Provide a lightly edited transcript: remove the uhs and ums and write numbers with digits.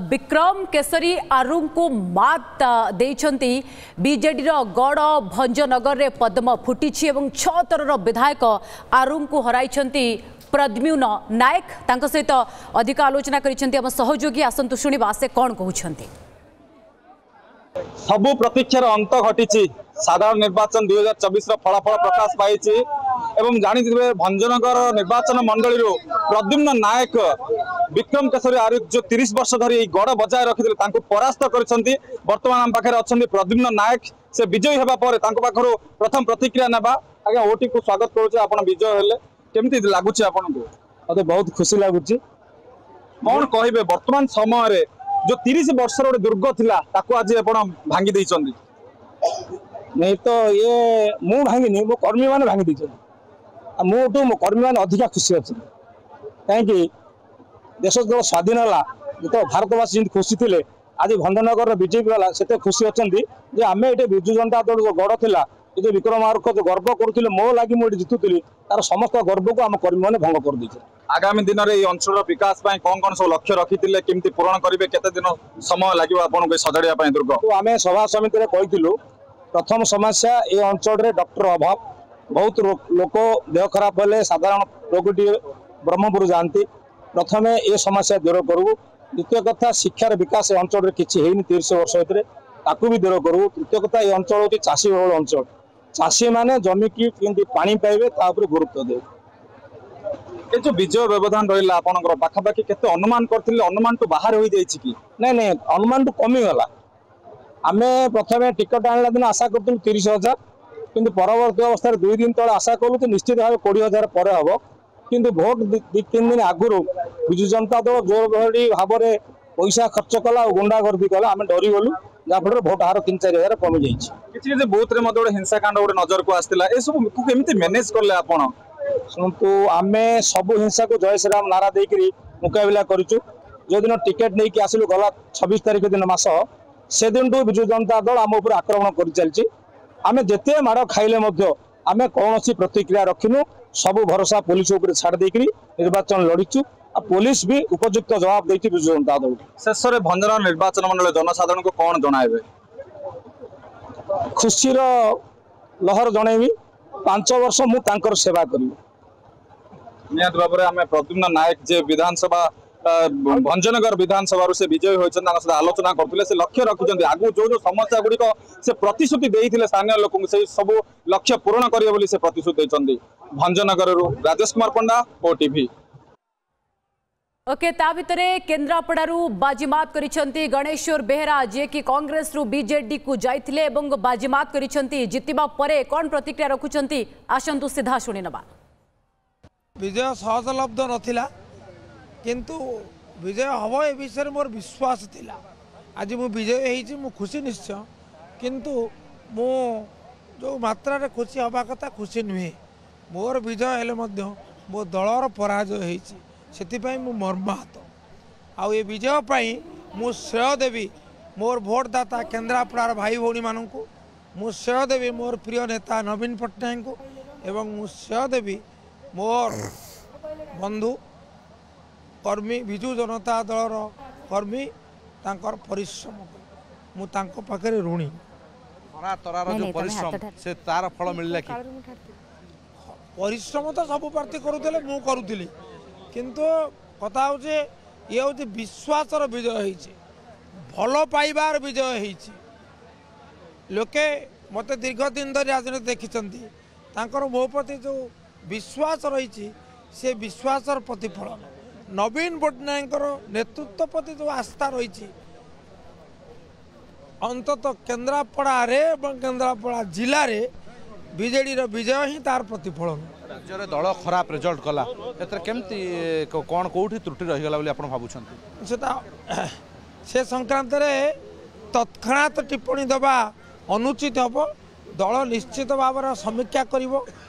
विक्रम केसरी आरुं को मात देइछंती बीजेडी गड़ भंजनगर रे पद्म फुटी एवं 6 थर विधायक आरुं को हराइछंती प्रद्युम्न नायक तांको सहित अधिक आलोचना करिछंती हम सहयोगी आसंतु शुणिबा से कोन कहउछंती। सबु प्रतीक्षार अंत घटी साधारण निर्वाचन 2024 फलाफल प्रकाश पाई एवं जानिथिबे भंजनगर निर्वाचन मंडली प्रद्युम्न नायक विक्रम केसरी आरुख जो 30 वर्ष धरी गड़ बजाय रखिथिले तांको परास्त करछंती। वर्तमान हम पाखे अछंती प्रद्युम्न नायक से विजयी हेबा पर तांको पाखरो प्रथम प्रतिक्रिया नेबा। आगे ओटी को स्वागत करूचे आपण विजय हेले केमती लागुचे आपनको? मते बहुत खुशी लागुची। कोन कहिबे वर्तमान समय रे जो 30 वर्ष रो दुर्ग थिला ताको आज आपण भांगी दैछंती? नहीं तो ये मु भांगिनी मो कर्मी माने भांगी दैछंती। मोटू मो कर्मी माने अधिक खुशी अछि कहीं देश जो स्वाधीन है जो भारतवासी जी खुशी थे आज भंजनगर बीजेपी वाला से खुशी अच्छा आम ये विजु जनता दल जो गड़ था ये विक्रम आरुख जो गर्व करुले मो लगी मुझे जितुली तार समस्त गर्व को आम कर्मी मैंने भंग कर दे। आगामी दिन में अंचल विकास कौन कौन सब लक्ष्य रखी केमती पूरण करेंगे केते दिन समय लगे आपको सजाड़ा दुर्ग? तो आम सभा समिति कहूँ प्रथम समस्या ये अंचल डॉक्टर अभाव बहुत लोक देह खराब हेले साधारण रोगी ब्रह्मपुर जाती प्रथम ये समस्या दूर करूँ। द्वितीय कथा शिक्षार विकास अंचल किसी 30 वर्ष भर भी दूर करूँ। तृतीय कथा ये अंचल हूँ चाषी बहुल अंचल चाषी मैंने जमी की पानी पाइबे गुरुत्व दे। ये जो विजय व्यवधान रहा आपंकर पाखापाखि केते अनुमान करथिले अनुमान तो बाहर हो जाइए कि नहीं अनुमान तो कमीगला। आम प्रथम टिकट आणला दिन आशा करूँ 30,000 किंतु परवर्ती अवस्था 2 दिन तले आशा करूँ तो निश्चित भाव 20,000 पर हम किंतु भोट 2-3 दिन आगुरी विजु जनता दल जोर भरी भाव में पैसा खर्च कला गुंडागर्दी कला आम डरी गलु जहाँफल भोट हार 3-4 हजार कमी जाइए। बूथ हिंसाकांड गोटे नजर को आसला ए सब केमती मैनेज कले आपण? शुणु आम सबू हिंसा को जय श्रीराम नारा देकर मुकाबला करूँ। जो दिन टिकेट नहीं आसलु गला 26 तारिख दिन मास से दिन विजु जनता दल आम उपर आक्रमण कर चलती। आम जिते माड़ खाइले आम कौन प्रतिक्रिया रखिनु सबू भरोसा पुलिस उपर छाड़ देकर निर्वाचन लड़ीचु। पुलिस भी उपयुक्त जवाब देती विजु जनता दल। शेष में भंजनगर निर्वाचन मंडल जनसाधारण को कौन जनाइबे? खुशीर लहर जनइबी 5 वर्ष मु तांकर सेवा करी। निहत भाव में आम प्रद्युम्न नायक जे विधानसभा भंजनगर विधानसभा से विजयी होती आलोचना करते से लक्ष्य रखिंट आगु जो समस्या गुड़िक से प्रतिश्रुति देते स्थानीय लोक सब लक्ष्य पूरण करेंगे से प्रतिश्रुति देते। भंजनगर राजेश कुमार पंडा ओटीवी। ओके ता भितरे केन्द्रापड़ारू बाजीमात करिसेंती गणेश्वर बेहरा जे कि कांग्रेस रु बीजेडी को जाइथिले एवं बाजीमात करिसेंती जितिबा परे कोन प्रतिक्रिया रखुचंती आसंतु सीधा सुनि नबा। विजय सहजलब्ध नथिला किंतु विजय हम ए विषय मोर विश्वास थिला। आज मु विजय होइछि मु खुशी निश्चय किंतु मु जो मात्रा रे खुशी हवा कथा खुशी नुहे। मोर विजय हेले मध्य मो दलर पराजय होइछि सेतिपई मु मर्माहत। आ ये विजय पाई मु श्रेय देवी मोर भोटदाता केन्द्रापड़ार भाई भौणी मानू मु श्रेय देवी मोर प्रिय नेता नवीन पट्टनायक को एवं मु श्रेय देवी मोर बंधु कर्मी विजु जनता दलर कर्मी तांकर परिश्रम मु तांको पाखे ऋणी। तरार जो परिश्रम से तार फल मिलला कि? परिश्रम तो सब प्रार्थी करुले मु करुली किंतु कथा हूँ ये हूँ विश्वास विजय होती भल पाइबार विजय होती। लोके मत दीर्घ दिन धरी राजनीति देखिं मो प्रति जो विश्वास रही से विश्वास प्रतिफलन नवीन पट्टनायक नेतृत्व प्रति जो आस्था रही अंततः केन्द्रापड़ा केन्द्रापड़ा जिले में बीजेडी विजय ही तार प्रतिफलन। राज्य दल खराब रिजल्ट कला केमती कौन कौटी त्रुटि रहीगला भावुं से संक्रांत तत्क्षणात टिप्पणी दबा अनुचित हम दल निश्चित भाव समीक्षा कर